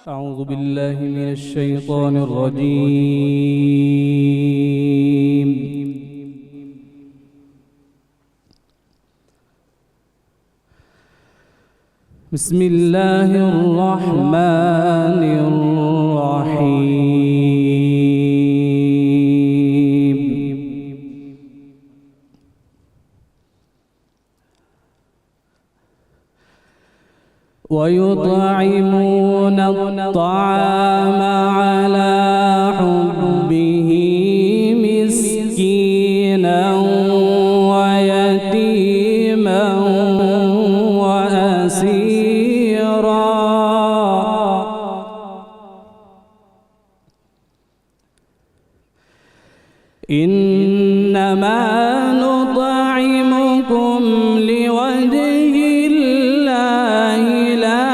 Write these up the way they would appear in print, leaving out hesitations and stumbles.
أعوذ بالله من الشيطان الرجيم. بسم الله الرحمن الرحيم. ويطعمون الطعام على حبه مسكينا ويتيما وأسيرا إنما نطعمكم لوجه الله لا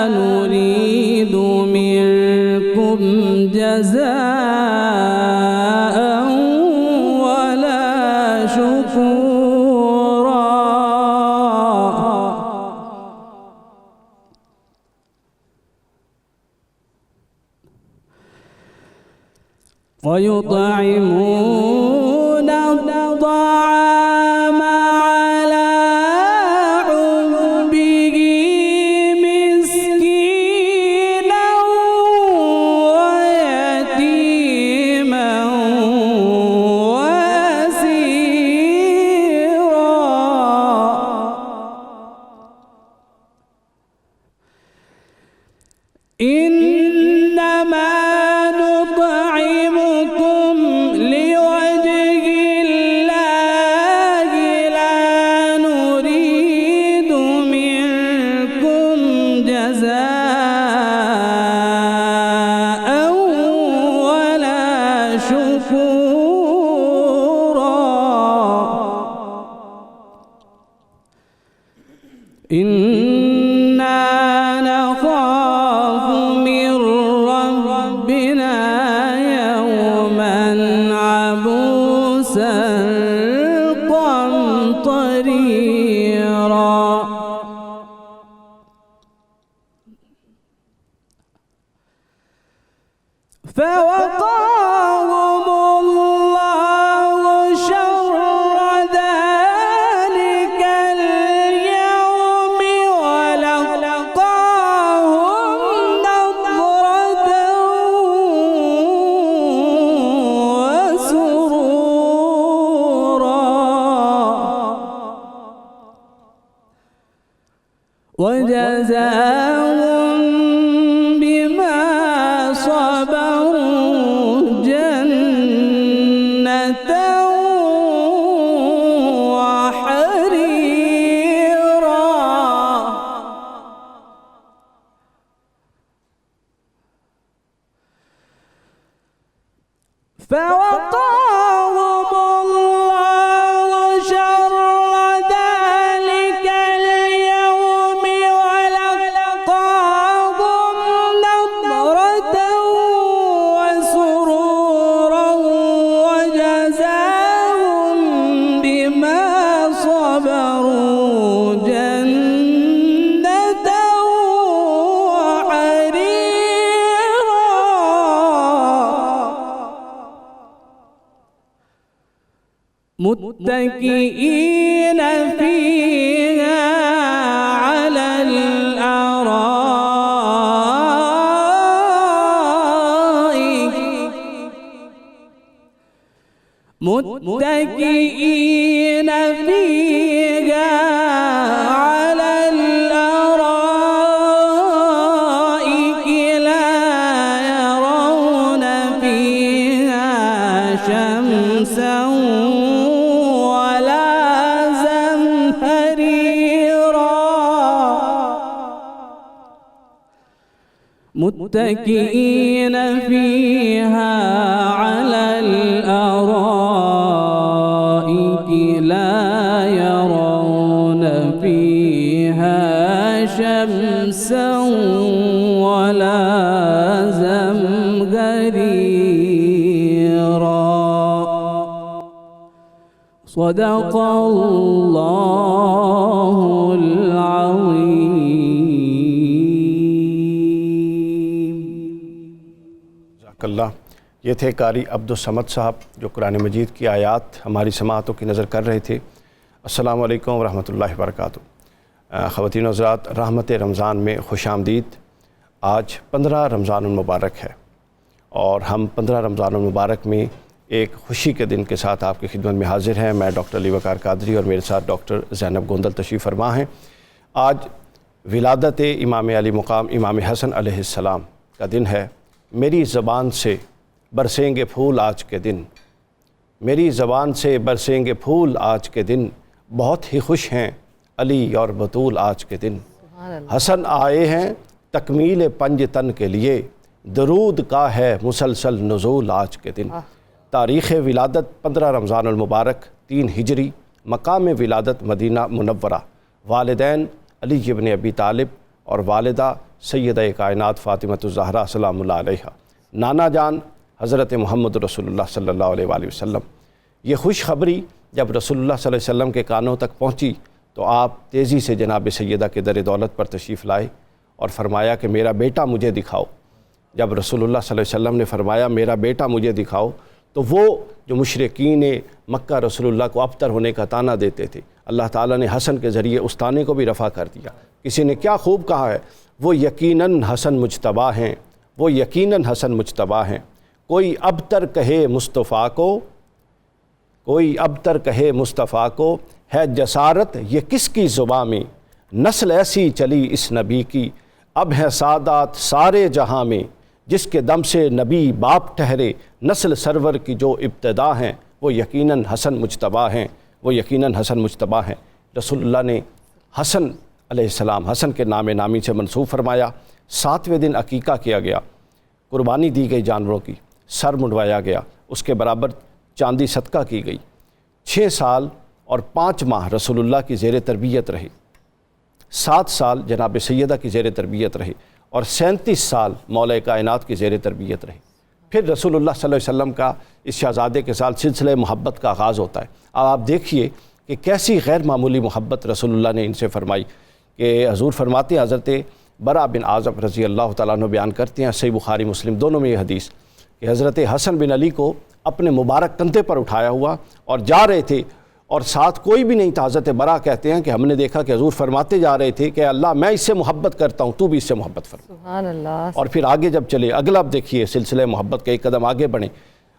نريد منكم جزاء ولا شكورا ويطعمون الطعام على حبه مسكينا ويتيما وأسيرا إنما نطعمكم لوجه الله لا نريد منكم جزاء ولا شكورا إنا نخاف من ربنا يوما عبوسا قمطريرا فوقاهم الله شر ذلك اليوم ولقاهم نضرة وسرورا وجزاهم بما صبروا جنة وحريرا فوقاهم الله شر ذلك اليوم ولقاهم نضرة وسرورا وجزاهم بما صبروا جنة وحريرا متكئين فيها على الأرائك متكئين فيها على الأرائك لا يرون فيها شمسا ولا زمهريرا متكئين فيها على الأرائك لا يرون فيها شمسا ولا زمهريرا صدق الله العظيم. اللہ یہ تھے قاری عبدالصمد صاحب جو قرآن مجید کی آیات ہماری سماعتوں کی نظر کر رہے تھے۔ السلام علیکم ورحمۃ اللہ وبرکاتہ۔ خواتین و حضرات، رحمت رمضان میں خوش آمدید۔ آج 15 رمضان المبارک ہے اور ہم 15 رمضان المبارک میں ایک خوشی کے دن کے ساتھ آپ کی خدمت میں حاضر ہیں۔ میں ڈاکٹر علی وقار قادری اور میرے ساتھ ڈاکٹر زینب گوندل تشریف فرما ہیں۔ آج ولادت امام علی مقام امام حسن علیہ السلام کا دن ہے۔ میری زبان سے برسیں گے پھول آج کے دن، میری زبان سے برسیں گے پھول آج کے دن، بہت ہی خوش ہیں علی اور بطول آج کے دن۔ حسن آئے ہیں تکمیل پنج تن کے لیے، درود کا ہے مسلسل نزول آج کے دن۔ تاریخ ولادت 15 رمضان المبارک 3 ہجری، مقام ولادت مدینہ منورہ، والدین علی ابن ابی طالب اور والدہ سیدہ کائنات فاطمۃ الزہرا سلام اللہ علیہا، نانا جان حضرت محمد رسول اللہ صلی اللہ علیہ وآلہ وسلم۔ یہ خوشخبری جب رسول اللہ صلی اللہ علیہ وسلم کے کانوں تک پہنچی تو آپ تیزی سے جناب سیدہ کے در دولت پر تشریف لائے اور فرمایا کہ میرا بیٹا مجھے دکھاؤ۔ جب رسول اللہ صلی اللہ علیہ وسلم نے فرمایا میرا بیٹا مجھے دکھاؤ تو وہ جو مشرکین مکہ رسول اللہ کو ابتر ہونے کا طعنہ دیتے تھے، اللہ تعالیٰ نے حسن کے ذریعے اس طعنے کو بھی رفع کر دیا۔ کسی نے کیا خوب کہا ہے، وہ یقیناً حسن مجتبیٰ ہیں، وہ یقیناً حسن مجتبیٰ ہیں۔ کوئی ابتر کہے مصطفیٰ کو، کوئی ابتر کہے مصطفیٰ کو، ہے جسارت یہ کس کی زباں میں، نسل ایسی چلی اس نبی کی، اب ہے سادات سارے جہاں میں، جس کے دم سے نبی باپ ٹھہرے، نسل سرور کی جو ابتدا ہیں، وہ یقیناً حسن مجتبیٰ ہیں، وہ یقیناً حسن مجتبیٰ ہیں۔ رسول اللہ نے حسن علیہ السلام حسن کے نام نامی سے منسوب فرمایا۔ 7ویں دن عقیقہ کیا گیا، قربانی دی گئی جانوروں کی، سر منڈوایا گیا، اس کے برابر چاندی صدقہ کی گئی۔ 6 سال اور 5 ماہ رسول اللہ کی زیر تربیت رہے، 7 سال جناب سیدہ کی زیر تربیت رہے اور 37 سال مولا کائنات کی زیر تربیت رہے۔ پھر رسول اللہ صلی اللہ علیہ وسلم کا اس شہزادے کے ساتھ سلسلہ محبت کا آغاز ہوتا ہے۔ اب آپ دیکھیے کہ کیسی غیر معمولی محبت رسول اللہ نے ان سے فرمائی کہ حضور فرماتے ہیں، حضرت برا بن عازب رضی اللہ تعالیٰ عنہ بیان کرتے ہیں، صحیح بخاری مسلم دونوں میں یہ حدیث، کہ حضرت حسن بن علی کو اپنے مبارک کندھے پر اٹھایا ہوا اور جا رہے تھے اور ساتھ کوئی بھی نہیں تھا۔ حضرت برا کہتے ہیں کہ ہم نے دیکھا کہ حضور فرماتے جا رہے تھے کہ اللہ میں اس سے محبت کرتا ہوں، تو بھی اس سے محبت فرما۔ سبحان اللہ۔ اور پھر آگے جب چلے، اگلا اب دیکھیے سلسلہ محبت کے ایک قدم آگے بڑھیں،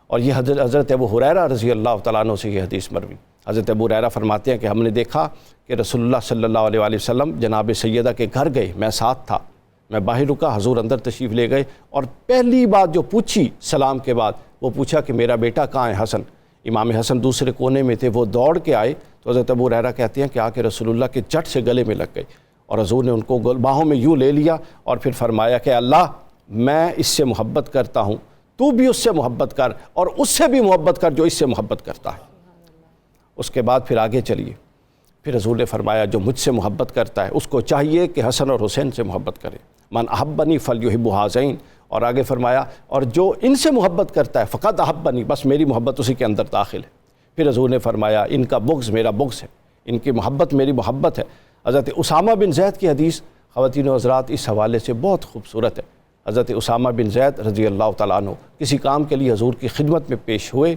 اور یہ حضرت ابو ہریرہ رضی اللہ تعالیٰ عنہ سے یہ حدیث مروی۔ حضرت ابو ہریرہ فرماتے ہیں کہ ہم نے دیکھا کہ رسول اللہ صلی اللہ علیہ وآلہ وسلم جناب سیدہ کے گھر گئے، میں ساتھ تھا، میں باہر رکا، حضور اندر تشریف لے گئے اور پہلی بات جو پوچھی سلام کے بعد وہ پوچھا کہ میرا بیٹا کہاں ہے حسن۔ امام حسن دوسرے کونے میں تھے، وہ دوڑ کے آئے تو حضرت ابو ہریرہ کہتے ہیں کہ آ کے رسول اللہ کے چٹ سے گلے میں لگ گئے اور حضور نے ان کو باہوں میں یوں لے لیا اور پھر فرمایا کہ اللہ میں اس سے محبت کرتا ہوں، تو بھی اس سے محبت کر اور اس سے بھی محبت کر جو اس سے محبت کرتا ہے۔ اس کے بعد پھر آگے چلیے، پھر حضور نے فرمایا جو مجھ سے محبت کرتا ہے اس کو چاہیے کہ حسن اور حسین سے محبت کرے، من احبنی فلیحب ھذین، اور آگے فرمایا اور جو ان سے محبت کرتا ہے فقط احبنی، بس میری محبت اسی کے اندر داخل ہے۔ پھر حضور نے فرمایا ان کا بغض میرا بغض ہے، ان کی محبت میری محبت ہے۔ حضرت اسامہ بن زید کی حدیث خواتین و حضرات اس حوالے سے بہت خوبصورت ہے۔ حضرت اسامہ بن زید رضی اللہ تعالیٰ عنہ کسی کام کے لیے حضور کی خدمت میں پیش ہوئے،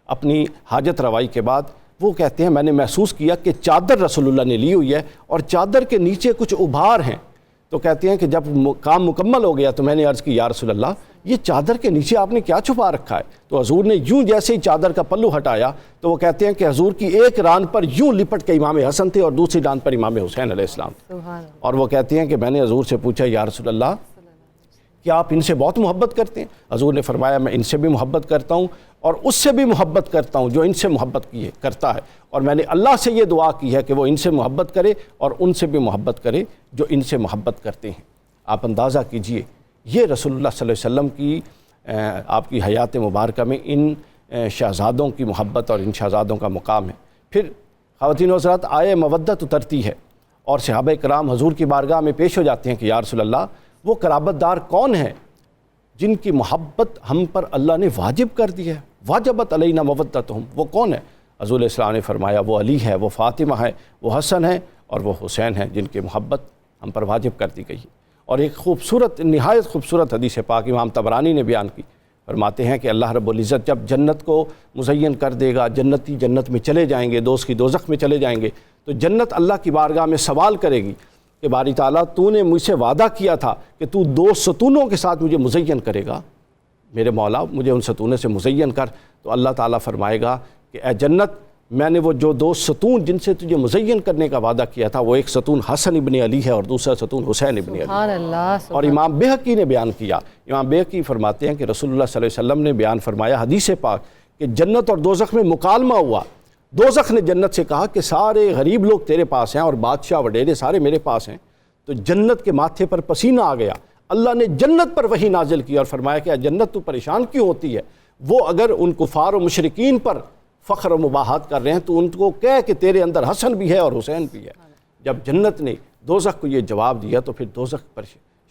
اپنی حاجت روائی کے بعد وہ کہتے ہیں میں نے محسوس کیا کہ چادر رسول اللہ نے لی ہوئی ہے اور چادر کے نیچے کچھ ابھار ہیں، تو کہتے ہیں کہ جب کام مکمل ہو گیا تو میں نے عرض کی یا رسول اللہ یہ چادر کے نیچے آپ نے کیا چھپا رکھا ہے؟ تو حضور نے یوں جیسے ہی چادر کا پلو ہٹایا تو وہ کہتے ہیں کہ حضور کی ایک ران پر یوں لپٹ کے امام حسن تھے اور دوسری ران پر امام حسین علیہ السلام تھے، اور وہ کہتے ہیں کہ میں نے حضور سے پوچھا یا رسول اللہ کیا آپ ان سے بہت محبت کرتے ہیں؟ حضور نے فرمایا میں ان سے بھی محبت کرتا ہوں اور اس سے بھی محبت کرتا ہوں جو ان سے محبت کرتا ہے، اور میں نے اللہ سے یہ دعا کی ہے کہ وہ ان سے محبت کرے اور ان سے بھی محبت کرے جو ان سے محبت کرتے ہیں۔ آپ اندازہ کیجئے یہ رسول اللہ صلی اللہ علیہ وسلم کی آپ کی حیات مبارکہ میں ان شہزادوں کی محبت اور ان شہزادوں کا مقام ہے۔ پھر خواتین و حضرات آئے مودت اترتی ہے اور صحابہ کرام حضور کی بارگاہ میں پیش ہو جاتے ہیں کہ یا رسول اللہ وہ قرابت دار کون ہیں جن کی محبت ہم پر اللہ نے واجب کر دی ہے، واجبت علینا مودتہم، وہ کون ہے؟ حضور علیہ السلام نے فرمایا وہ علی ہے، وہ فاطمہ ہے، وہ حسن ہے اور وہ حسین ہیں جن کی محبت ہم پر واجب کر دی گئی ہے۔ اور ایک خوبصورت نہایت خوبصورت حدیث پاک امام طبرانی نے بیان کی، فرماتے ہیں کہ اللہ رب العزت جب جنت کو مزین کر دے گا، جنتی جنت میں چلے جائیں گے، دوزخی دوزخ میں چلے جائیں گے، تو جنت اللہ کی بارگاہ میں سوال کرے گی کہ باری تعالیٰ تو نے مجھ سے وعدہ کیا تھا کہ تو 2 ستونوں کے ساتھ مجھے مزین کرے گا، میرے مولا مجھے ان ستونوں سے مزین کر۔ تو اللہ تعالیٰ فرمائے گا کہ اے جنت، میں نے وہ جو 2 ستون جن سے تجھے مزین کرنے کا وعدہ کیا تھا، وہ ایک ستون حسن ابن علی ہے اور دوسرا ستون حسین ابن علی۔ سبحان اللہ۔ اور امام بہقی نے بیان کیا، امام بہقی فرماتے ہیں کہ رسول اللہ صلی اللہ علیہ وسلم نے بیان فرمایا حدیث پاک کہ جنت اور دوزخ میں مکالمہ ہوا۔ دوزخ نے جنت سے کہا کہ سارے غریب لوگ تیرے پاس ہیں اور بادشاہ وڈیرے سارے میرے پاس ہیں، تو جنت کے ماتھے پر پسینہ آ گیا۔ اللہ نے جنت پر وحی نازل کی اور فرمایا کہ جنت تو پریشان کیوں ہوتی ہے؟ وہ اگر ان کفار و مشرکین پر فخر و مباحات کر رہے ہیں تو ان کو کہہ کہ تیرے اندر حسن بھی ہے اور حسین بھی ہے۔ جب جنت نے دوزخ کو یہ جواب دیا تو پھر دوزخ پر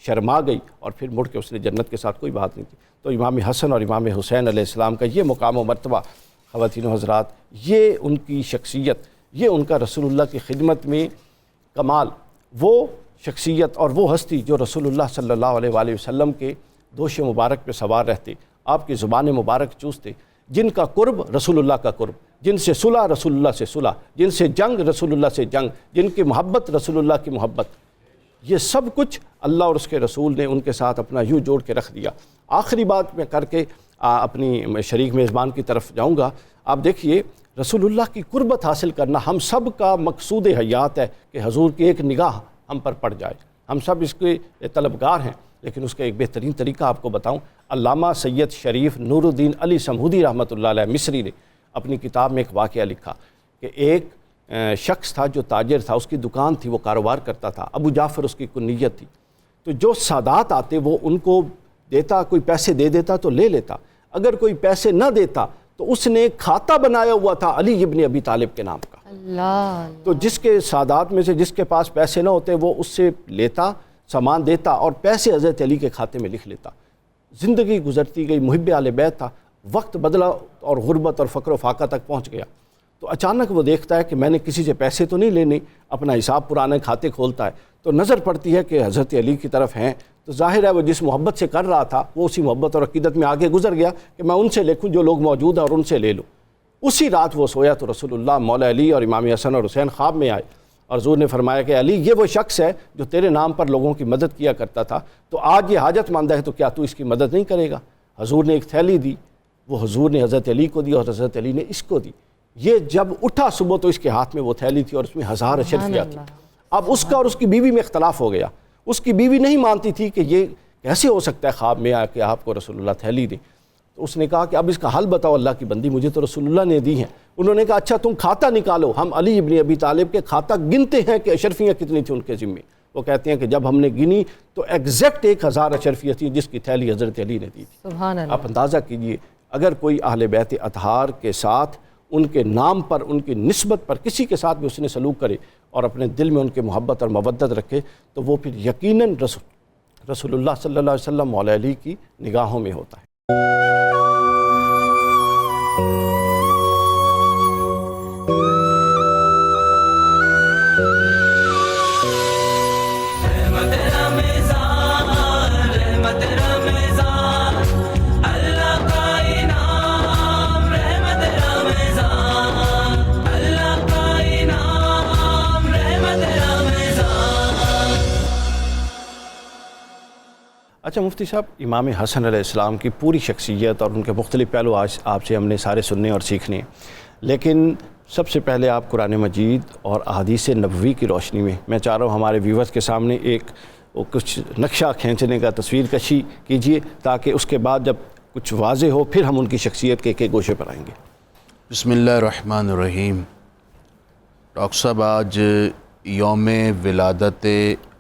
شرما گئی اور پھر مڑ کے اس نے جنت کے ساتھ کوئی بات نہیں کی۔ تو امام حسن اور امام حسین علیہ السلام کا یہ مقام و مرتبہ، خواتین و حضرات، یہ ان کی شخصیت، یہ ان کا رسول اللہ کی خدمت میں کمال، وہ شخصیت اور وہ ہستی جو رسول اللہ صلی اللہ علیہ وآلہ وسلم کے دوش مبارک پہ سوار رہتے، آپ کی زبان مبارک چوستے، جن کا قرب رسول اللہ کا قرب، جن سے صلح رسول اللہ سے صلح، جن سے جنگ رسول اللہ سے جنگ، جن کی محبت رسول اللہ کی محبت، یہ سب کچھ اللہ اور اس کے رسول نے ان کے ساتھ اپنا یوں جوڑ کے رکھ دیا۔ آخری بات میں کر کے اپنی شریک میزبان کی طرف جاؤں گا۔ آپ دیکھیے، رسول اللہ کی قربت حاصل کرنا ہم سب کا مقصود حیات ہے کہ حضور کی ایک نگاہ ہم پر پڑ جائے، ہم سب اس کے طلبگار ہیں، لیکن اس کا ایک بہترین طریقہ آپ کو بتاؤں۔ علامہ سید شریف نور الدین علی سمہودی رحمۃ اللہ علیہ مصری نے اپنی کتاب میں ایک واقعہ لکھا کہ ایک شخص تھا جو تاجر تھا، اس کی دکان تھی، وہ کاروبار کرتا تھا، ابو جعفر اس کی کنیت تھی۔ تو جو سادات آتے وہ ان کو دیتا، کوئی پیسے دے دیتا تو لے لیتا، اگر کوئی پیسے نہ دیتا تو اس نے ایک کھاتا بنایا ہوا تھا علی ابن ابی طالب کے نام کا۔ اللہ۔ تو جس کے سادات میں سے جس کے پاس پیسے نہ ہوتے وہ اس سے لیتا، سامان دیتا اور پیسے حضرت علی کے کھاتے میں لکھ لیتا۔ زندگی گزرتی گئی، محب اہل بیت تھا، وقت بدلا اور غربت اور فقر و فاقہ تک پہنچ گیا۔ تو اچانک وہ دیکھتا ہے کہ میں نے کسی سے پیسے تو نہیں لینے، اپنا حساب پرانے کھاتے کھولتا ہے تو نظر پڑتی ہے کہ حضرت علی کی طرف ہیں، تو ظاہر ہے وہ جس محبت سے کر رہا تھا وہ اسی محبت اور عقیدت میں آگے گزر گیا کہ میں ان سے لکھوں جو لوگ موجود ہیں اور ان سے لے لوں۔ اسی رات وہ سویا تو رسول اللہ، مولا علی اور امام حسن اور حسین خواب میں آئے اور حضور نے فرمایا کہ علی، یہ وہ شخص ہے جو تیرے نام پر لوگوں کی مدد کیا کرتا تھا، تو آج یہ حاجت مند ہے تو کیا تو اس کی مدد نہیں کرے گا؟ حضور نے ایک تھیلی دی، وہ حضور نے حضرت علی کو دی اور حضرت علی نے اس کو دی۔ یہ جب اٹھا صبح تو اس کے ہاتھ میں وہ تھیلی تھی اور اس میں 1000 اشرفیاں تھیں۔ اب اس کا اور اس کی بیوی میں اختلاف ہو گیا۔ اس کی بیوی نہیں مانتی تھی کہ یہ کیسے ہو سکتا ہے خواب میں آ کے آپ کو رسول اللہ تھیلی دیں۔ تو اس نے کہا کہ اب اس کا حل بتاؤ اللہ کی بندی، مجھے تو رسول اللہ نے دی ہیں۔ انہوں نے کہا اچھا تم کھاتا نکالو، ہم علی ابن ابی طالب کے کھاتا گنتے ہیں کہ اشرفیاں کتنی تھیں ان کے ذمے۔ وہ کہتے ہیں کہ جب ہم نے گنی تو ایگزیکٹ 1000 اشرفیاں تھیں جس کی تھیلی حضرت علی نے دی تھی۔ سبحان اللہ۔ آپ اندازہ کیجئے اگر کوئی اہل بیت اطہار کے ساتھ ان کے نام پر، ان کی نسبت پر کسی کے ساتھ بھی اس نے سلوک کرے اور اپنے دل میں ان کے محبت اور مودت رکھے تو وہ پھر یقیناً رسول اللہ صلی اللہ علیہ وسلم مولا علی کی نگاہوں میں ہوتا ہے۔ اچھا مفتی صاحب، امام حسن علیہ السلام کی پوری شخصیت اور ان کے مختلف پہلو آج آپ سے ہم نے سارے سننے اور سیکھنے، لیکن سب سے پہلے آپ قرآن مجید اور احادیث نبوی کی روشنی میں میں چاہ رہا ہوں ہمارے ویورز کے سامنے ایک کچھ نقشہ کھینچنے کا، تصویر کشی کیجئے تاکہ اس کے بعد جب کچھ واضح ہو پھر ہم ان کی شخصیت کے ایک گوشے پر آئیں گے۔ بسم اللہ الرحمن الرحیم۔ ڈاکٹر صاحب، آج یوم ولادت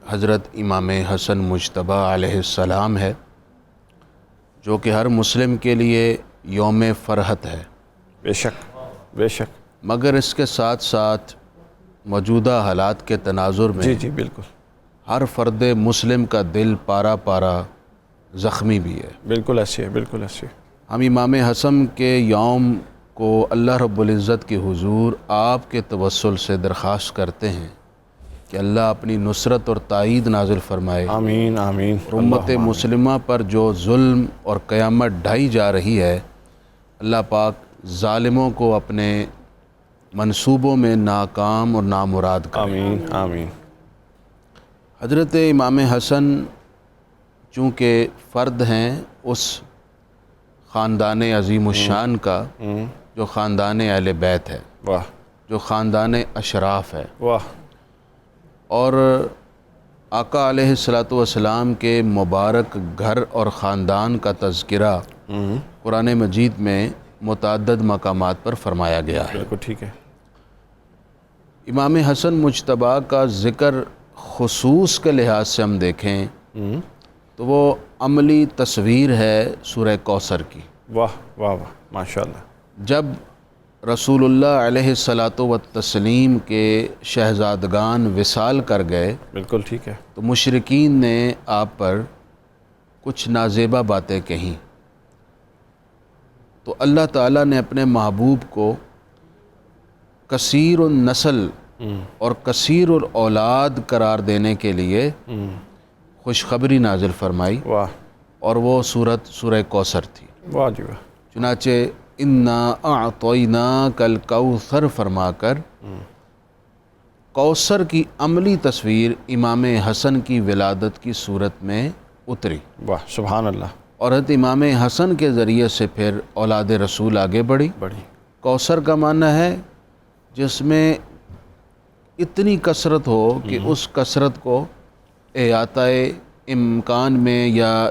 حضرت امام حسن مجتبی علیہ السلام ہے، جو کہ ہر مسلم کے لیے یوم فرحت ہے۔ بے شک بے شک، مگر اس کے ساتھ ساتھ موجودہ حالات کے تناظر میں جی بالکل، ہر فرد مسلم کا دل پارا پارا زخمی بھی ہے۔ بالکل ایسے ہے، بالکل ایسے ہے۔ ہم امام حسن کے یوم کو اللہ رب العزت کے حضور آپ کے توسل سے درخواست کرتے ہیں کہ اللہ اپنی نصرت اور تائید نازل فرمائے۔ آمین آمین۔ اور امت مسلمہ پر جو ظلم اور قیامت ڈھائی جا رہی ہے، اللہ پاک ظالموں کو اپنے منصوبوں میں ناکام اور نامراد کرے۔ آمین آمین۔ حضرت امام حسن چونکہ فرد ہیں اس خاندان عظیم الشان کا جو خاندان اہل بیت ہے، واہ جو خاندان اشراف ہے، واہ۔ اور آقا علیہ الصلاۃ والسلام کے مبارک گھر اور خاندان کا تذکرہ قرآن مجید میں متعدد مقامات پر فرمایا گیا ہے۔ بالکل ٹھیک ہے۔ امام حسن مجتبیٰ کا ذکر خصوص کے لحاظ سے ہم دیکھیں تو وہ عملی تصویر ہے سورہ کوثر کی۔ واہ واہ واہ، ماشاءاللہ۔ جب رسول اللہ علیہ الصلاۃ والتسلیم کے شہزادگان وصال کر گئے، بالکل ٹھیک ہے۔ تو مشرکین نے آپ پر کچھ نازیبا باتیں کہیں، تو اللہ تعالیٰ نے اپنے محبوب کو کثیر النسل اور کثیر الاولاد قرار دینے کے لیے خوشخبری نازل فرمائی، واہ اور وہ سورہ کوثر تھی۔ واہ جی واہ۔ چنانچہ انا اعطیناک الکوثر فرما کر کوثر کی عملی تصویر امام حسن کی ولادت کی صورت میں اتری، واہ سبحان اللہ۔ اور حضرت امام حسن کے ذریعے سے پھر اولاد رسول آگے بڑھی۔ کوثر کا معنی ہے جس میں اتنی کثرت ہو کہ اس کثرت کو احاطہ امکان میں یا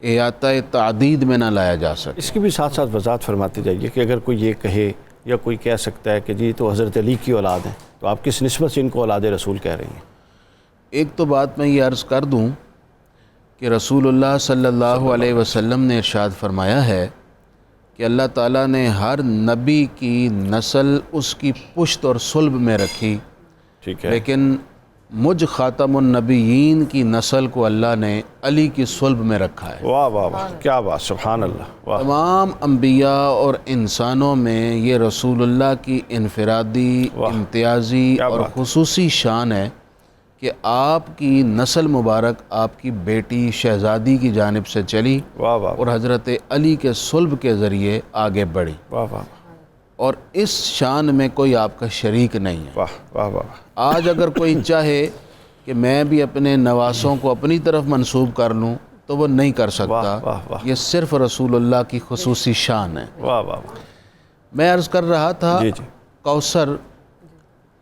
احاطہ تعدید میں نہ لایا جا سکے۔ اس کی بھی ساتھ ساتھ وضاحت فرماتے جائیے کہ اگر کوئی یہ کہے یا کوئی کہہ سکتا ہے کہ جی تو حضرت علی کی اولاد ہیں، تو آپ کس نسبت سے ان کو اولاد رسول کہہ رہی ہیں؟ ایک تو بات میں یہ عرض کر دوں کہ رسول اللہ صلی اللہ علیہ وسلم نے ارشاد فرمایا ہے کہ اللہ تعالیٰ نے ہر نبی کی نسل اس کی پشت اور صلب میں رکھی، ٹھیک ہے، لیکن مجھ خاتم النبیین کی نسل کو اللہ نے علی کی صلب میں رکھا ہے۔ واہ واہ واہ، کیا بات، سبحان اللہ، واہ۔ تمام انبیاء اور انسانوں میں یہ رسول اللہ کی انفرادی، امتیازی اور خصوصی شان ہے کہ آپ کی نسل مبارک آپ کی بیٹی شہزادی کی جانب سے چلی واہ واہ، اور حضرت علی کے صلب کے ذریعے آگے بڑھی، واہ واہ اور اس شان میں کوئی آپ کا شریک نہیں ہے۔ واہ واہ واہ۔ آج اگر کوئی چاہے کہ میں بھی اپنے نواسوں کو اپنی طرف منسوب کر لوں تو وہ نہیں کر سکتا، واہ واہ، یہ صرف رسول اللہ کی خصوصی شان ہے۔ واہ واہ واہ، میں عرض کر رہا تھا جی جی، کوثر،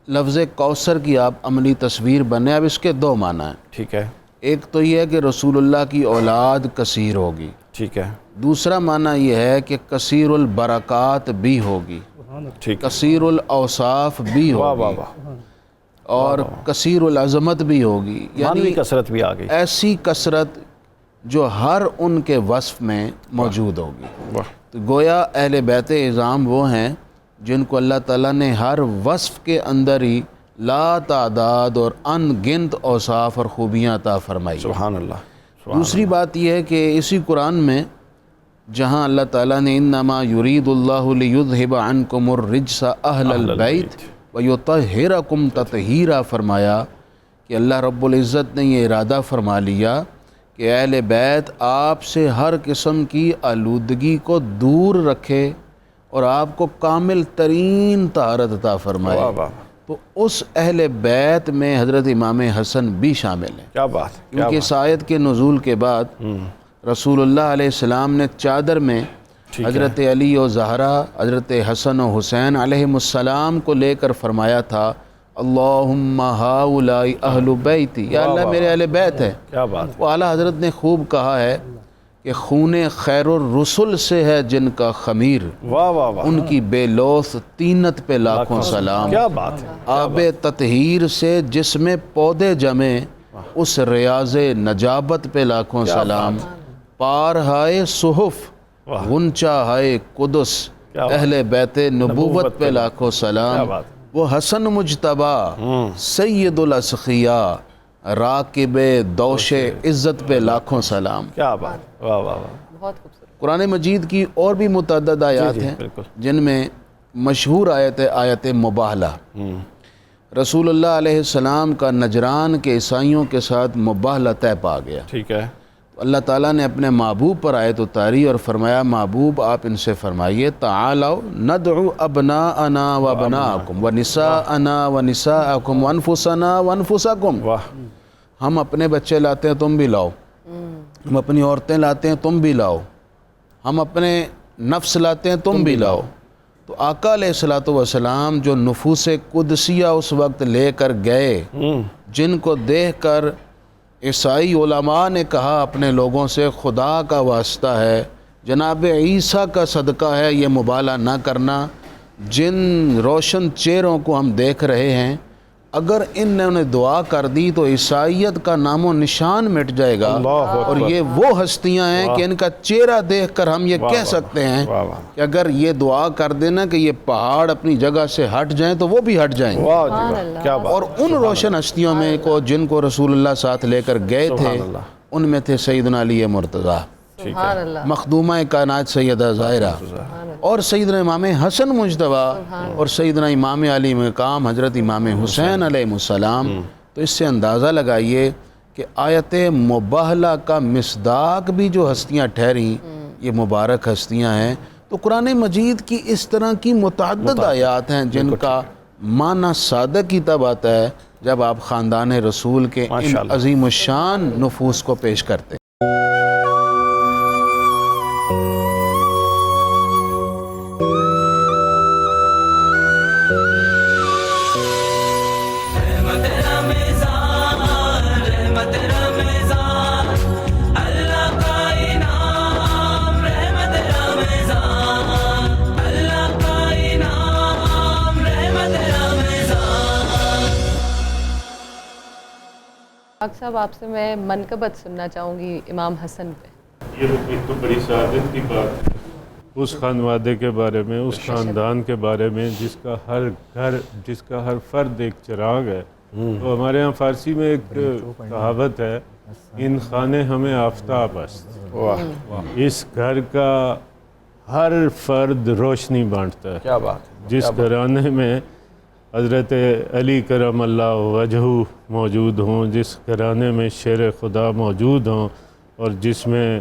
لفظ کوثر کی آپ عملی تصویر بنے، اب اس کے دو معنی ہیں۔ ٹھیک ہے، ایک تو یہ ہے کہ رسول اللہ کی اولاد کثیر ہوگی، ٹھیک ہے، دوسرا معنی یہ ہے کہ کثیر البرکات بھی ہوگی، ٹھیک، کثیر الاوصاف بھی واہ واہ ہوگی، واہ، اور کثیر العظمت بھی ہوگی، معنوی یعنی کثرت بھی آ گئی، ایسی کثرت جو ہر ان کے وصف میں موجود ہوگی۔ واہ، تو گویا اہل بیت اعظام وہ ہیں جن کو اللہ تعالیٰ نے ہر وصف کے اندر ہی لا تعداد اور ان گنت اوصاف اور خوبیاں عطا فرمائی۔ سبحان اللہ۔ دوسری بات یہ ہے کہ اسی قرآن میں جہاں اللہ تعالیٰ نے انما یرید اللہ لیذھب عنکم الرجس اہل البیت ویطہرکم تطہیرا فرمایا کہ اللہ رب العزت نے یہ ارادہ فرما لیا کہ اہل بیت آپ سے ہر قسم کی آلودگی کو دور رکھے اور آپ کو کامل ترین طہارت عطا فرمائے۔ واہ واہ، تو اس اہل بیت میں حضرت امام حسن بھی شامل ہیں، کیا بات، کیا کیونکہ اس آیت کے نزول کے بعد رسول اللہ علیہ السلام نے چادر میں حضرت علی و زہرا، حضرت حسن و حسین علیہم السلام کو لے کر فرمایا تھا اللہم ہؤلاء اہل بیتی، یا اللہ میرے اہل بیت ہے۔ کیا بات، وہ اعلیٰ حضرت نے خوب کہا ہے کہ خون خیر الرسل سے ہے جن کا خمیر، واہ واہ واہ، ان کی بے لوث طینت پہ لاکھوں سلام، کیا بات ہے، آب تطہیر سے جس میں پودے جمے اس ریاض نجابت پہ لاکھوں سلام، پار ہائے صحف غنچہ ہائے قدس، اہل بیت نبوت پہ لاکھوں سلام، وہ حسن مجتبیٰ سید الاسخیاء راکب دوش عزت پہ لاکھوں سلام۔ کیا بات، واہ واہ واہ، بہت خوبصورت۔ قرآن مجید کی اور بھی متعدد آیات ہیں بالکل، جن میں مشہور آیت ہے آیت مباہلہ۔ رسول اللہ علیہ السلام کا نجران کے عیسائیوں کے ساتھ مباہلہ طے پا گیا۔ ٹھیک ہے۔ اللہ تعالیٰ نے اپنے محبوب پر آیت اتاری اور فرمایا محبوب آپ ان سے فرمائیے تعالوا ندعو ابناءنا وابناءکم ونساءنا ونساءکم وانفسنا وانفسکم، واہ، ہم اپنے بچے لاتے ہیں تم بھی لاؤ، ہم اپنی عورتیں لاتے ہیں تم بھی لاؤ، ہم اپنے نفس لاتے ہیں تم بھی لاؤ۔ تو آقا علیہ الصلوۃ والسلام جو نفوس قدسیہ اس وقت لے کر گئے، جن کو دیکھ کر عیسائی علماء نے کہا اپنے لوگوں سے خدا کا واسطہ ہے، جناب عیسیٰ کا صدقہ ہے یہ مبالغہ نہ کرنا، جن روشن چہروں کو ہم دیکھ رہے ہیں اگر انہوں نے دعا کر دی تو عیسائیت کا نام و نشان مٹ جائے گا، اور یہ وہ ہستیاں ہیں کہ ان کا چہرہ دیکھ کر ہم یہ کہہ سکتے ہیں کہ اگر یہ دعا کر دینا کہ یہ پہاڑ اپنی جگہ سے ہٹ جائیں تو وہ بھی ہٹ جائیں گے۔ کیا بات، اور ان روشن ہستیوں میں کو جن کو رسول اللہ ساتھ لے کر گئے تھے ان میں تھے سیدنا علی مرتضیٰ، مخدومہ کائنات سیدہ ظاہرہ، اور سیدنا امام حسن مجتبیٰ، اور سیدنا امام علی مقام حضرت امام حسین علیہ السلام۔ تو اس سے اندازہ لگائیے کہ آیت مباہلہ کا مصداق بھی جو ہستیاں ٹھہریں یہ مبارک ہستیاں ہیں۔ تو قرآن مجید کی اس طرح کی متعدد آیات ہیں جن کا معنی سادہ کی تب آتا ہے جب آپ خاندان رسول کے ان عظیم الشان نفوس کو پیش کرتے ہیں۔ ڈاکٹر صاحب آپ سے میں منقبت سننا چاہوں گی امام حسن پہ۔ یہ ایک تو بڑی سعادت کی بات ہے اس خانوادے کے بارے میں، اس خاندان کے بارے میں جس کا ہر گھر، جس کا ہر فرد ایک چراغ ہے۔ تو ہمارے ہاں فارسی میں ایک کہاوت ہے، ان خانے ہمیں آفتاب است، اس گھر کا ہر فرد روشنی بانٹتا ہے۔ کیا بات ہے، جس گھرانے میں حضرت علی کرم اللہ وجہ موجود ہوں، جس گھرانے میں شیر خدا موجود ہوں، اور جس میں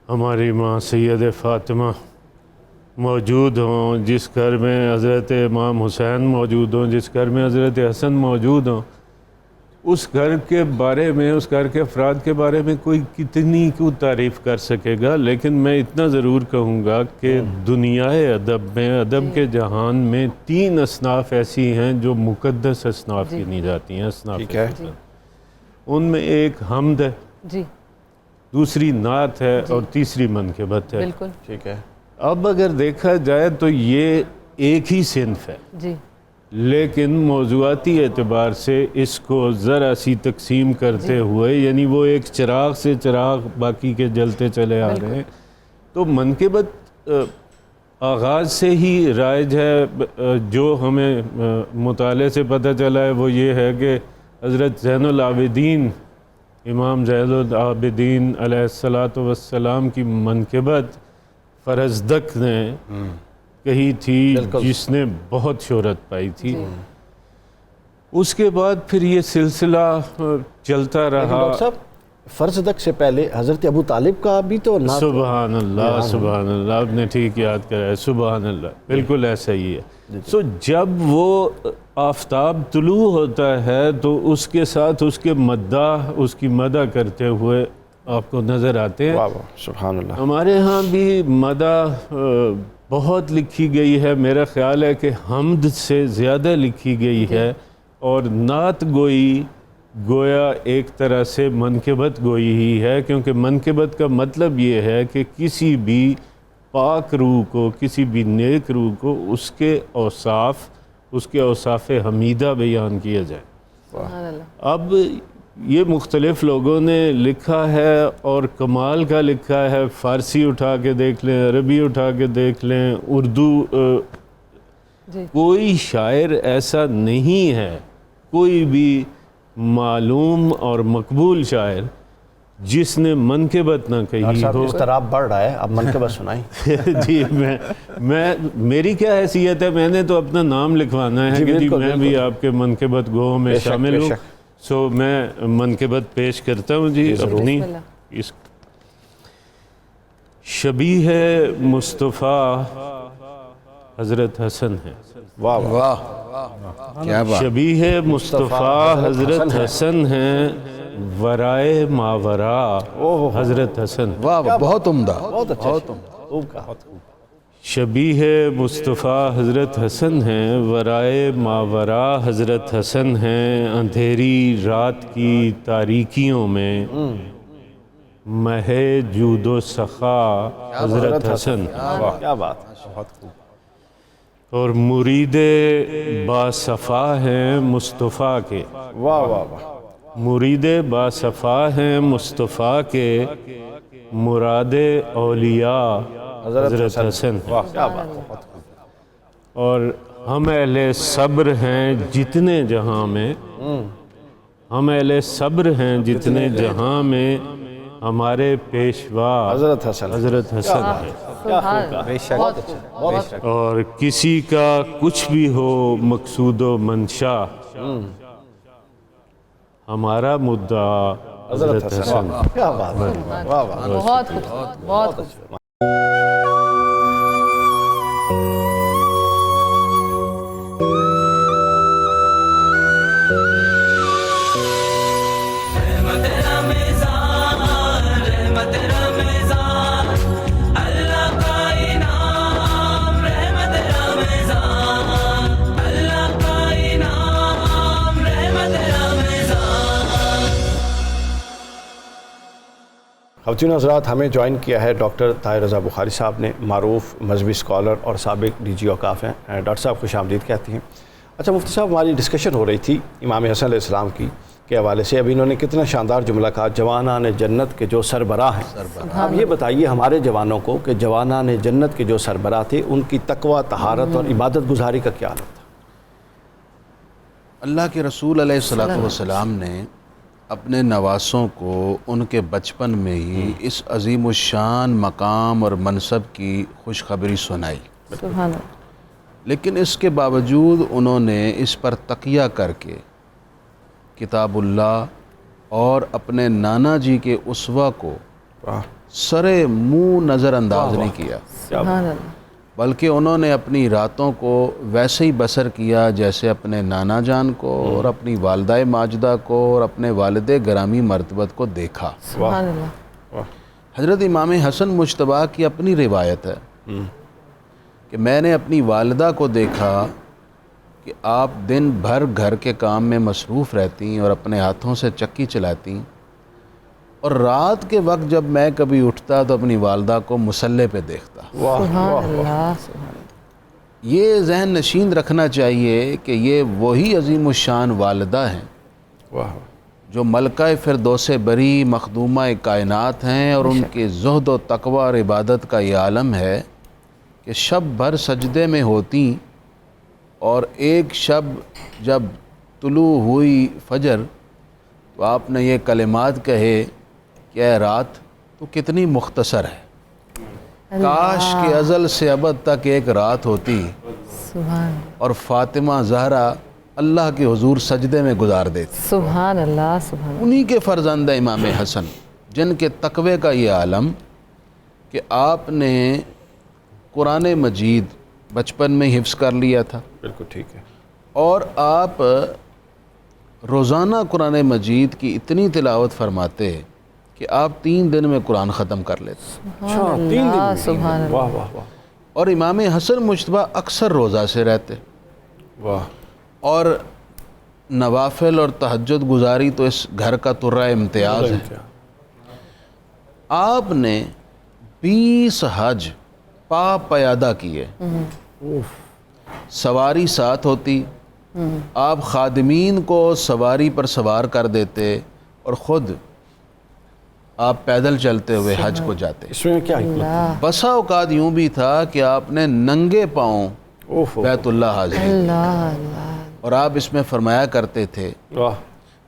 ہماری ماں سید فاطمہ موجود ہوں، جس گھر میں حضرت امام حسین موجود ہوں، جس گھر میں حضرت حسن موجود ہوں، اس گھر کے بارے میں، اس گھر کے افراد کے بارے میں کوئی کتنی کو تعریف کر سکے گا۔ لیکن میں اتنا ضرور کہوں گا کہ دنیا ادب میں، ادب کے جہان میں 3 اصناف ایسی ہیں جو مقدس اصناف گنی جاتی ہیں، اصناف ٹھیک ہے۔ ان میں ایک حمد ہے، جی دوسری نعت ہے، اور تیسری منقبت ہے۔ بالکل ٹھیک ہے۔ اب اگر دیکھا جائے تو یہ ایک ہی صنف ہے، جی، لیکن موضوعاتی اعتبار سے اس کو ذرا سی تقسیم کرتے ہوئے، یعنی وہ ایک چراغ سے چراغ باقی کے جلتے چلے آ رہے ہیں۔ تو منقبت آغاز سے ہی رائج ہے۔ جو ہمیں مطالعے سے پتہ چلا ہے وہ یہ ہے کہ حضرت زین العابدین، امام زین العابدین علیہ الصلاۃ والسلام کی منقبت فرزدق نے کہی تھی، جس نے بہت شہرت پائی تھی۔ اس کے بعد پھر یہ سلسلہ چلتا رہا۔ ڈاکٹر صاحب فرزدق سے پہلے حضرت ابو طالب کا بھی تو نام، سبحان اللہ، سبحان اللہ، آپ نے ٹھیک یاد کرا ہے، سبحان اللہ، بالکل ایسا ہی ہے۔ سو جب وہ آفتاب طلوع ہوتا ہے تو اس کے ساتھ اس کے مداح، اس کی مدح کرتے ہوئے آپ کو نظر آتے ہیں۔ واہ واہ، سبحان اللہ۔ ہمارے ہاں بھی مدح بہت لکھی گئی ہے، میرا خیال ہے کہ حمد سے زیادہ لکھی گئی ہے، اور نعت گوئی گویا ایک طرح سے منقبت گوئی ہی ہے، کیونکہ منقبت کا مطلب یہ ہے کہ کسی بھی پاک روح کو، کسی بھی نیک روح کو اس کے اوصاف، اس کے اوصاف حمیدہ بیان کیا جائے۔ سبحان اللہ۔ اب یہ مختلف لوگوں نے لکھا ہے، اور کمال کا لکھا ہے، فارسی اٹھا کے دیکھ لیں، عربی اٹھا کے دیکھ لیں، اردو، کوئی شاعر ایسا نہیں ہے، کوئی بھی معلوم اور مقبول شاعر جس نے منقبت نہ کہی ہو. اس طرح بڑھ رہا ہے، اب منقبت سنائیں. جی میں میری کیا حیثیت ہے، میں نے تو اپنا نام لکھوانا ہے کہ جی میں بھی آپ کے منقبت گوہوں میں شامل ہوں. سو میں منقبت پیش کرتا ہوں جی اپنی. شبیہ مصطفیٰ حضرت حسن ہے. واہ واہ، کیا بات. شبیہ مصطفیٰ حضرت حسن ہیں، ورائے ماورا حضرت حسن. واہ واہ، بہت عمدہ. بہت اچھا، خوب کہا. شبیہ مصطفیٰ حضرت حسن ہیں، ورائے ماورا حضرت حسن ہیں. اندھیری رات کی تاریکیوں میں مہ جود و سخا حضرت حسن. کیا بات، بہت خوب. اور مرید باصفا ہیں مصطفیٰ کے. واہ واہ واہ، مرید باصفا ہیں مصطفیٰ کے، مراد اولیاء حضرت حسن. کیا بات، بہت خوب. اور ہم اہل صبر ہیں جتنے جہاں میں، ہم اہل صبر ہیں جتنے جہاں میں، ہمارے پیشوا حضرت حسن. حضرت حسن ہیں. اور کسی کا کچھ بھی ہو مقصود و منشا، ہمارا مدعا حضرت حسن. کیا بات، واہ واہ. بہت خوب، بہت خوب. خواتین حضرات، ہمیں جوائن کیا ہے ڈاکٹر طاہر رضا بخاری صاحب نے، معروف مذہبی اسکالر اور سابق ڈی جی اوقاف ہیں. ڈاکٹر صاحب خوش آمدید کہتی ہیں. اچھا مفتی صاحب، ہماری ڈسکشن ہو رہی تھی امام حسن علیہ السلام کی کے حوالے سے. اب انہوں نے کتنا شاندار جملہ کہا، جوانان جنت کے جو سربراہ ہیں. اب یہ بتائیے ہمارے جوانوں کو کہ جوانان جنت کے جو سربراہ تھے ان کی تقوی، طہارت اور عبادت گزاری کا کیا حالت تھا؟ اللہ کے رسول علیہ الصلوۃ والسلام نے اپنے نواسوں کو ان کے بچپن میں ہی اس عظیم الشان مقام اور منصب کی خوشخبری سنائی. سبحان اللہ. لیکن اس کے باوجود انہوں نے اس پر تقیہ کر کے کتاب اللہ اور اپنے نانا جی کے اسوہ کو سرے منہ نظر انداز نہیں کیا، سبحان اللہ. بلکہ انہوں نے اپنی راتوں کو ویسے ہی بسر کیا جیسے اپنے نانا جان کو اور اپنی والدہ ماجدہ کو اور اپنے والد گرامی مرتبت کو دیکھا. سبحان اللہ. حضرت امام حسن مجتبیٰ کی اپنی روایت ہے کہ میں نے اپنی والدہ کو دیکھا کہ آپ دن بھر گھر کے کام میں مصروف رہتی اور اپنے ہاتھوں سے چکی چلاتی، اور رات کے وقت جب میں کبھی اٹھتا تو اپنی والدہ کو مصلے پہ دیکھتا. سبحان اللہ. سبحان اللہ. یہ ذہن نشین رکھنا چاہیے کہ یہ وہی عظیم الشان والدہ ہیں جو ملکہ فردوس بری مخدومہ کائنات ہیں، اور ان کے زہد و تقوی اور عبادت کا یہ عالم ہے کہ شب بھر سجدے میں ہوتی، اور ایک شب جب طلوع ہوئی فجر تو آپ نے یہ کلمات کہے کہ اے رات تو کتنی مختصر ہے، کاش کہ ازل سے ابد تک ایک رات ہوتی سبحان اور فاطمہ زہرا اللہ کے حضور سجدے میں گزار دیتی. سبحان اللہ. سبحان اللہ. انہی کے فرزند امام حسن جن کے تقوی کا یہ عالم کہ آپ نے قرآن مجید بچپن میں حفظ کر لیا تھا. بالکل ٹھیک ہے. اور آپ روزانہ قرآن مجید کی اتنی تلاوت فرماتے کہ آپ 3 دن میں قرآن ختم کر لیتے. سبحان اللہ. سبحان اللہ. واہ واہ واہ. اور امام حسن مجتبیٰ اکثر روزہ سے رہتے، واہ. اور نوافل اور تہجد گزاری تو اس گھر کا ترہ امتیاز ہے. آپ نے 20 حج پا پیادہ کیے. سواری ساتھ ہوتی، آپ خادمین کو سواری پر سوار کر دیتے اور خود آپ پیدل چلتے ہوئے حج کو جاتے. اس میں کیا حکمت ہے؟ بسا اوقات یوں بھی تھا کہ آپ نے ننگے پاؤں بیت اللہ حاضر، اللہ. اللہ. اور آپ اس میں فرمایا کرتے تھے واہ.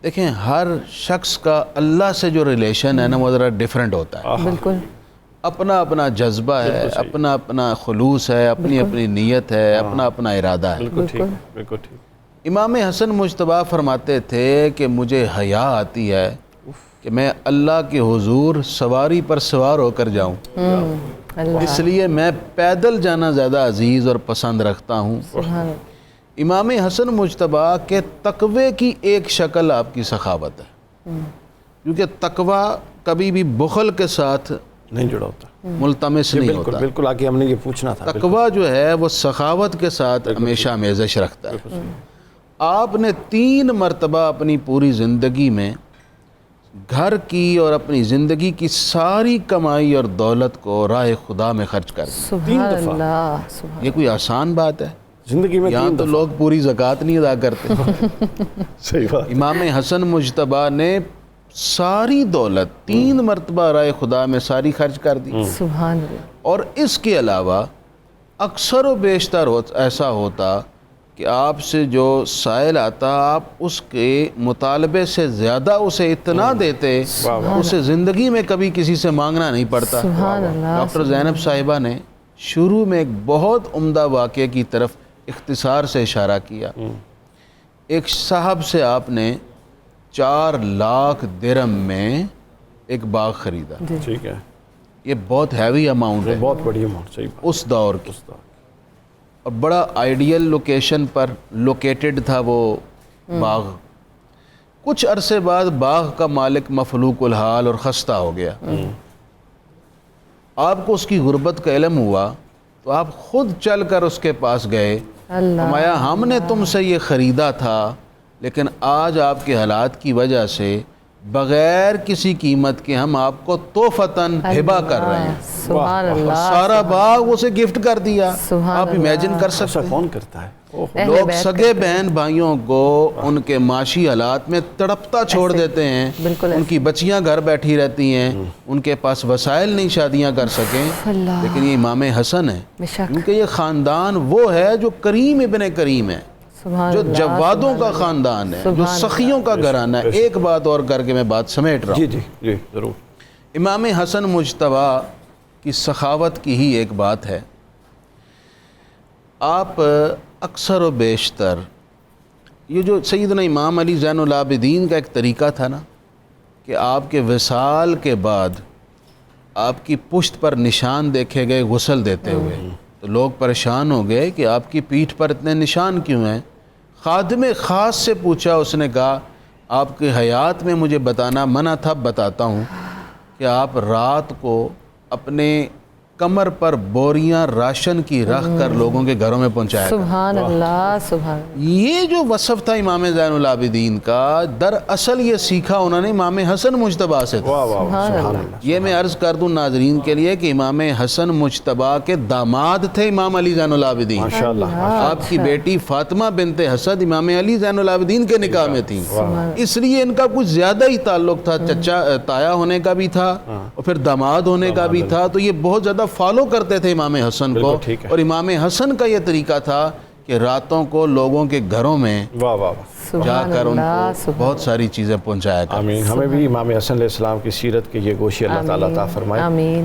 دیکھیں ہر شخص کا اللہ سے جو ریلیشن ہے نا وہ ذرا ڈیفرنٹ ہوتا ہے، بالکل اپنا اپنا جذبہ ہے، اپنا اپنا خلوص ہے، اپنی اپنی نیت ہے، اپنا اپنا ارادہ ہے۔ بالکل ٹھیک، بالکل ٹھیک۔ امام حسن مجتبیٰ فرماتے تھے کہ مجھے حیا آتی ہے کہ میں اللہ کے حضور سواری پر سوار ہو کر جاؤں، اس لیے میں پیدل جانا زیادہ عزیز اور پسند رکھتا ہوں۔ امام حسن مجتبیٰ کے تقوی کی ایک شکل آپ کی سخاوت ہے، کیونکہ تقوی کبھی بھی بخل کے ساتھ نہیں جڑا ہوتا، ملتمس نہیں بالکل ہوتا۔ بالکل آگے ہم نے یہ پوچھنا تھا۔ تقوی جو ہے وہ سخاوت کے ساتھ ہمیشہ آمیزش رکھتا ہے۔ آپ نے 3 مرتبہ اپنی پوری زندگی میں گھر کی اور اپنی زندگی کی ساری کمائی اور دولت کو راہ خدا میں خرچ کر دی۔ سبحان اللہ، سبحان یہ کوئی آسان بات ہے؟ زندگی میں یہاں تو لوگ پوری زکوٰۃ نہیں ادا کرتے۔ صحیح بات۔ امام حسن مجتبیٰ نے ساری دولت 3 مرتبہ راہ خدا میں ساری خرچ کر دی، سبحان اللہ۔ اور اس کے علاوہ اکثر و بیشتر ایسا ہوتا کہ آپ سے جو سائل آتا آپ اس کے مطالبے سے زیادہ اسے اتنا دیتے، اسے زندگی میں کبھی کسی سے مانگنا نہیں پڑتا۔ سبحان اللہ۔ ڈاکٹر زینب صاحبہ نے شروع میں ایک بہت عمدہ واقعے کی طرف اختصار سے اشارہ کیا۔ ایک صاحب سے آپ نے 4 لاکھ درہم میں ایک باغ خریدا۔ ٹھیک ہے، یہ بہت ہیوی اماؤنٹ ہے بہت بڑی اماؤنٹ، صحیح بات۔ اس دور کی، اور بڑا آئیڈیل لوکیشن پر لوکیٹڈ تھا وہ باغ۔ کچھ عرصے بعد باغ کا مالک مفلوق الحال اور خستہ ہو گیا۔ آپ کو اس کی غربت کا علم ہوا تو آپ خود چل کر اس کے پاس گئے، فرمایا ہم نے تم سے یہ خریدا تھا لیکن آج آپ کے حالات کی وجہ سے بغیر کسی قیمت کے ہم آپ کو تحفتاً ہبہ کر رہے ہیں۔ سبحان اور اللہ، سارا باغ اسے گفٹ کر دیا۔ سبحان آپ امیجن کر ایسا سکتے ہیں؟ کون کرتا ہے؟ لوگ سگے بہن بھائیوں کو ان کے معاشی حالات میں تڑپتا چھوڑ دیتے ہیں، بالکل ان کی بچیاں گھر بیٹھی رہتی ہیں، ان کے پاس وسائل نہیں شادیاں کر سکیں، لیکن یہ امام حسن ہے بے شک، کیونکہ یہ خاندان وہ ہے جو کریم ابن کریم ہے، سبحان جو اللہ، جوادوں کا خاندان ہے، جو سخیوں کا گھرانہ ہے۔ ایک بات اور کر کے میں بات سمیٹ رہا ہوں۔ جی جی جی ضرور۔ امام حسن مجتبیٰ کی سخاوت کی ہی ایک بات ہے، آپ اکثر و بیشتر یہ جو سیدنا امام علی زین العابدین کا ایک طریقہ تھا نا کہ آپ کے وصال کے بعد آپ کی پشت پر نشان دیکھے گئے غسل دیتے ہوئے، تو لوگ پریشان ہو گئے کہ آپ کی پیٹھ پر اتنے نشان کیوں ہیں؟ خادم خاص سے پوچھا، اس نے کہا آپ کی حیات میں مجھے بتانا منع تھا، بتاتا ہوں کہ آپ رات کو اپنے کمر پر بوریاں راشن کی رکھ کر لوگوں کے گھروں میں پہنچایا کرتے۔ سبحان اللہ، سبحان اللہ۔ یہ جو وصف تھا امام زین العابدین کا، دراصل یہ سیکھا انہوں نے امام حسن مجتبیٰ سے تھا۔ واہ واہ واہ، سبحان اللہ۔ یہ میں عرض کر دوں ناظرین کے لیے کہ امام حسن مجتبیٰ کے داماد تھے امام علی زین العابدین۔ ماشاءاللہ۔ آپ کی بیٹی فاطمہ بنت حسد امام علی زین العابدین کے نکاح میں تھیں، اس لیے ان کا کچھ زیادہ ہی تعلق تھا، چچا تایا ہونے کا بھی تھا اور پھر داماد ہونے کا بھی تھا، تو یہ بہت زیادہ فالو کرتے تھے امام حسن کو۔ اور امام حسن کا یہ طریقہ تھا کہ راتوں کو لوگوں کے گھروں میں واہ واہ واہ، جا کر ان کو بہت ساری چیزیں پہنچایا کرتے۔ آمین۔ ہمیں بھی امام حسن علیہ السلام کی سیرت کے یہ گوشے اللہ تعالیٰ عطا فرمائے۔ آمین۔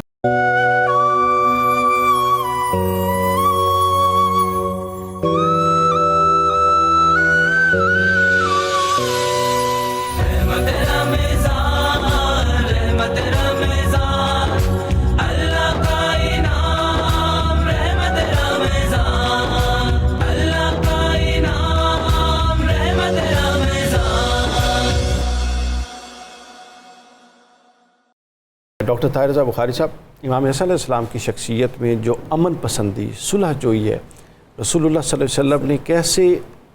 ڈاکٹر طاہر رضا بخاری صاحب، امام حسن علیہ السلام کی شخصیت میں جو امن پسندی، صلح جوئی ہے، رسول اللہ صلی اللہ علیہ وسلم نے کیسے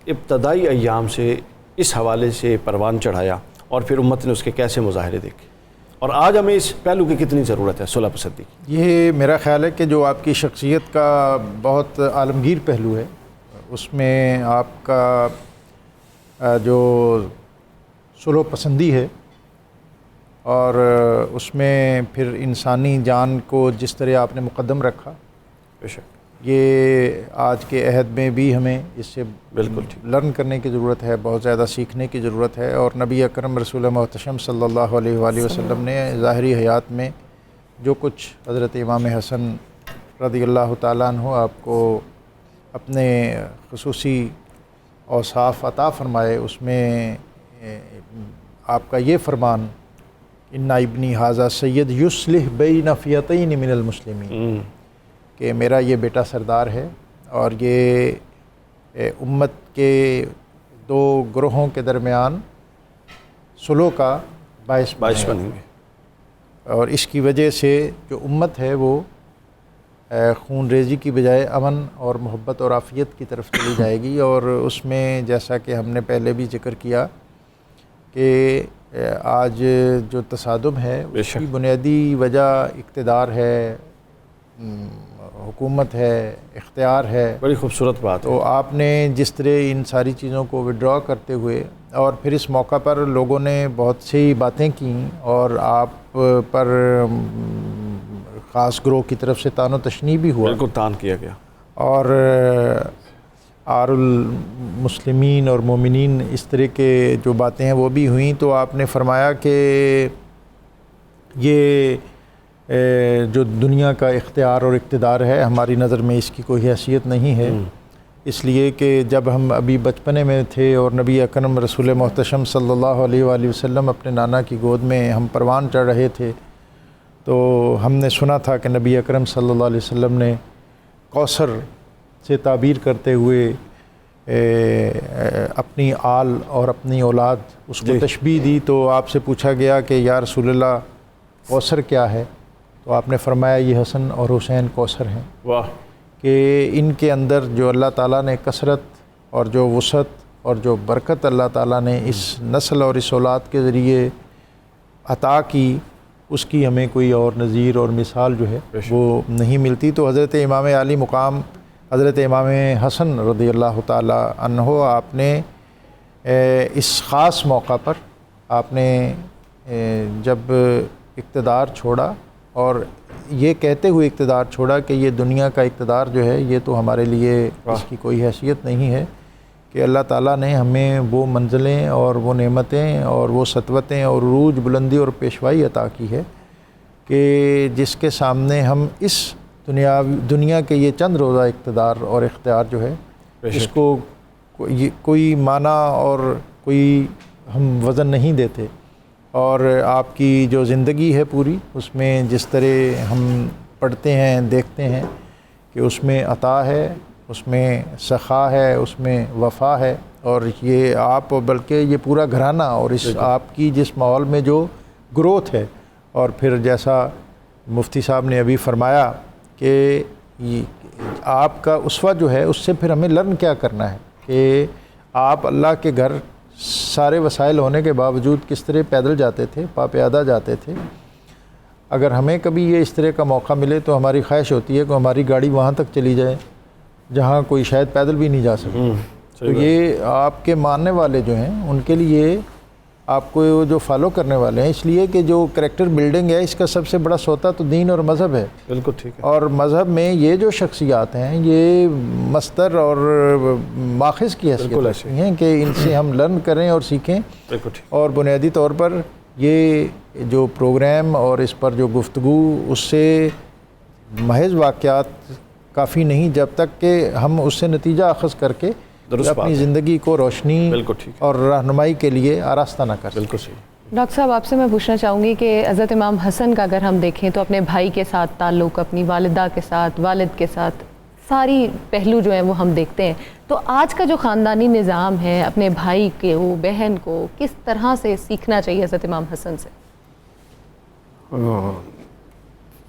ابتدائی ایام سے اس حوالے سے پروان چڑھایا اور پھر امت نے اس کے کیسے مظاہرے دیکھے، اور آج ہمیں اس پہلو کی کتنی ضرورت ہے صلح پسندی کی؟ یہ میرا خیال ہے کہ جو آپ کی شخصیت کا بہت عالمگیر پہلو ہے، اس میں آپ کا جو صلح پسندی ہے اور اس میں پھر انسانی جان کو جس طرح آپ نے مقدم رکھا، بے شک یہ آج کے عہد میں بھی ہمیں اس سے بالکل ٹھیک، لرن کرنے کی ضرورت ہے، بہت زیادہ سیکھنے کی ضرورت ہے۔ اور نبی اکرم رسول محتشم صلی اللہ علیہ وآلہ وسلم نے ظاہری حیات میں جو کچھ حضرت امام حسن رضی اللہ تعالیٰ عنہ آپ کو اپنے خصوصی اوصاف عطا فرمائے، اس میں آپ کا یہ فرمان ان ابنی ھذا سید یصلح بین فئتین من المسلمین، کہ میرا یہ بیٹا سردار ہے اور یہ امت کے دو گروہوں کے درمیان صلح کا باعث بنیں گے، اور اس کی وجہ سے جو امت ہے وہ خون ریزی کی بجائے امن اور محبت اور عافیت کی طرف چلی جائے گی۔ اور اس میں جیسا کہ ہم نے پہلے بھی ذکر کیا کہ آج جو تصادم ہے اس کی بنیادی وجہ اقتدار ہے، حکومت ہے، اختیار ہے۔ بڑی خوبصورت بات ہے۔ تو آپ نے جس طرح ان ساری چیزوں کو وڈرا کرتے ہوئے اور پھر اس موقع پر لوگوں نے بہت سی باتیں کیں اور آپ پر خاص گروہ کی طرف سے طعن و تشنیع بھی ہوا، بالکل طعن کیا گیا، اور آر المسلمین اور مومنین اس طرح کے جو باتیں ہیں وہ بھی ہوئیں۔ تو آپ نے فرمایا کہ یہ جو دنیا کا اختیار اور اقتدار ہے ہماری نظر میں اس کی کوئی حیثیت نہیں ہے، اس لیے کہ جب ہم ابھی بچپنے میں تھے اور نبی اکرم رسول محتشم صلی اللہ علیہ وآلہ وسلم اپنے نانا کی گود میں ہم پروان چڑھ رہے تھے، تو ہم نے سنا تھا کہ نبی اکرم صلی اللہ علیہ وسلم نے کوثر سے تعبیر کرتے ہوئے اپنی آل اور اپنی اولاد اس کو تشبیہ دی۔ تو آپ سے پوچھا گیا کہ یا رسول اللہ کوثر کیا ہے؟ تو آپ نے فرمایا یہ حسن اور حسین کوثر ہیں، واہ، کہ ان کے اندر جو اللہ تعالیٰ نے کثرت اور جو وسعت اور جو برکت اللہ تعالیٰ نے اس نسل اور اس اولاد کے ذریعے عطا کی، اس کی ہمیں کوئی اور نظیر اور مثال جو ہے وہ نہیں ملتی۔ تو حضرت امام عالی مقام حضرت امام حسن رضی اللہ تعالیٰ عنہ آپ نے اس خاص موقع پر آپ نے جب اقتدار چھوڑا اور یہ کہتے ہوئے اقتدار چھوڑا کہ یہ دنیا کا اقتدار جو ہے یہ تو ہمارے لیے اس کی کوئی حیثیت نہیں ہے، کہ اللہ تعالیٰ نے ہمیں وہ منزلیں اور وہ نعمتیں اور وہ سطوتیں اور عروج بلندی اور پیشوائی عطا کی ہے کہ جس کے سامنے ہم اس دنیا کے یہ چند روزہ اقتدار اور اختیار جو ہے اس کو کوئی معنی اور کوئی ہم وزن نہیں دیتے۔ اور آپ کی جو زندگی ہے پوری، اس میں جس طرح ہم پڑھتے ہیں دیکھتے ہیں کہ اس میں عطا ہے، اس میں سخا ہے، اس میں وفا ہے، اور یہ آپ بلکہ یہ پورا گھرانہ اور اس آپ کی جس ماحول میں جو گروتھ ہے، اور پھر جیسا مفتی صاحب نے ابھی فرمایا کہ آپ کا اسوہ جو ہے اس سے پھر ہمیں لرن کیا کرنا ہے کہ آپ اللہ کے گھر سارے وسائل ہونے کے باوجود کس طرح پیدل جاتے تھے، پا پیادہ جاتے تھے۔ اگر ہمیں کبھی یہ اس طرح کا موقع ملے تو ہماری خواہش ہوتی ہے کہ ہماری گاڑی وہاں تک چلی جائے جہاں کوئی شاید پیدل بھی نہیں جا سکتا۔ تو یہ آپ کے ماننے والے جو ہیں ان کے لیے آپ کو جو فالو کرنے والے ہیں، اس لیے کہ جو کریکٹر بلڈنگ ہے اس کا سب سے بڑا سوتا تو دین اور مذہب ہے۔ بالکل ٹھیک ہے۔ اور مذہب میں یہ جو شخصیات ہیں یہ مصدر اور ماخذ کی حیثیت رکھتی ہیں کہ ان سے ہم لرن کریں اور سیکھیں۔ بالکل ٹھیک۔ اور بنیادی طور پر یہ جو پروگرام اور اس پر جو گفتگو اس سے محض واقعات کافی نہیں، جب تک کہ ہم اس سے نتیجہ اخذ کر کے اپنی زندگی کو روشنی اور رہنمائی کے لیے آراستہ نہ کر۔ بالکل صحیح۔ ڈاکٹر صاحب آپ سے میں پوچھنا چاہوں گی کہ حضرت امام حسن کا اگر ہم دیکھیں تو اپنے بھائی کے ساتھ تعلق، اپنی والدہ کے ساتھ، والد کے ساتھ، ساری پہلو جو ہیں وہ ہم دیکھتے ہیں۔ تو آج کا جو خاندانی نظام ہے اپنے بھائی کے وہ بہن کو کس طرح سے سیکھنا چاہیے حضرت امام حسن سے؟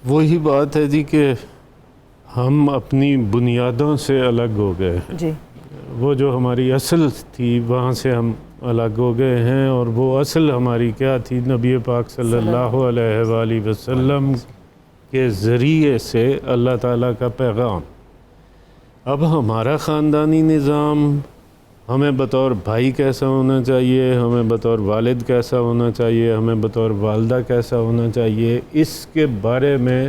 وہی بات ہے جی کہ ہم اپنی بنیادوں سے الگ ہو گئے ہیں۔ جی، وہ جو ہماری اصل تھی وہاں سے ہم الگ ہو گئے ہیں، اور وہ اصل ہماری کیا تھی؟ نبی پاک صلی اللہ علیہ وآلہ وسلم کے ذریعے سے اللہ تعالیٰ کا پیغام۔ اب ہمارا خاندانی نظام، ہمیں بطور بھائی کیسا ہونا چاہیے، ہمیں بطور والد کیسا ہونا چاہیے، ہمیں بطور والدہ کیسا ہونا چاہیے، اس کے بارے میں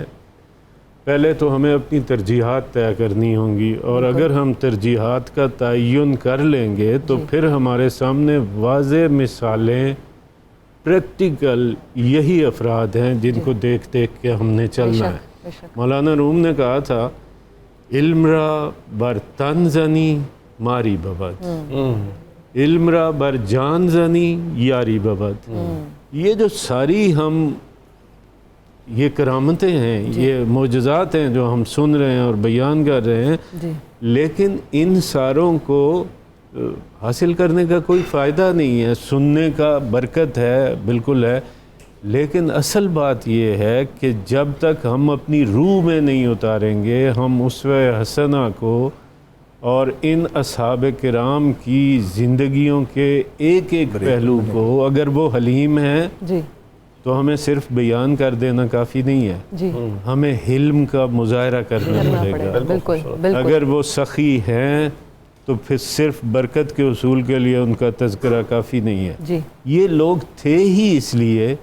پہلے تو ہمیں اپنی ترجیحات طے کرنی ہوں گی، اور اگر ہم ترجیحات کا تعین کر لیں گے تو پھر ہمارے سامنے واضح مثالیں پریکٹیکل یہی افراد ہیں جن کو دیکھ دیکھ کے ہم نے چلنا ہے۔ مولانا روم نے کہا تھا علم را بر تن زنی ماری ببد، علم را بر جان زنی یاری ببد۔ یہ جو ساری ہم یہ کرامتیں ہیں، یہ معجزات ہیں جو ہم سن رہے ہیں اور بیان کر رہے ہیں، لیکن ان ساروں کو حاصل کرنے کا کوئی فائدہ نہیں ہے۔ سننے کا برکت ہے، بالکل ہے، لیکن اصل بات یہ ہے کہ جب تک ہم اپنی روح میں نہیں اتاریں گے، ہم اسوہ حسنہ کو اور ان اصحاب کرام کی زندگیوں کے ایک ایک پہلو کو، اگر وہ حلیم ہیں تو ہمیں صرف بیان کر دینا کافی نہیں ہے، ہمیں حلم کا مظاہرہ کرنا پڑے گا۔ اگر وہ سخی ہیں تو پھر صرف برکت کے حصول کے لیے ان کا تذکرہ کافی نہیں ہے۔ یہ لوگ تھے ہی اس لیے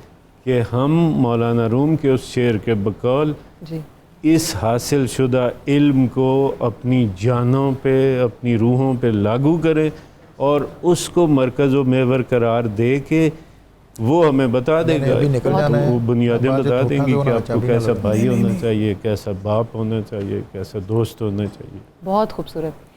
کہ ہم مولانا روم کے اس شعر کے بقول اس حاصل شدہ علم کو اپنی جانوں پہ، اپنی روحوں پہ لاگو کریں اور اس کو مرکز و محور قرار دے کے وہ ہمیں بتا دے گا، وہ بنیادیں بتا دیں گی کہ آپ کو کیسا بھائی ہونا چاہیے، کیسا باپ ہونا چاہیے، کیسا دوست ہونا چاہیے۔ بہت خوبصورت۔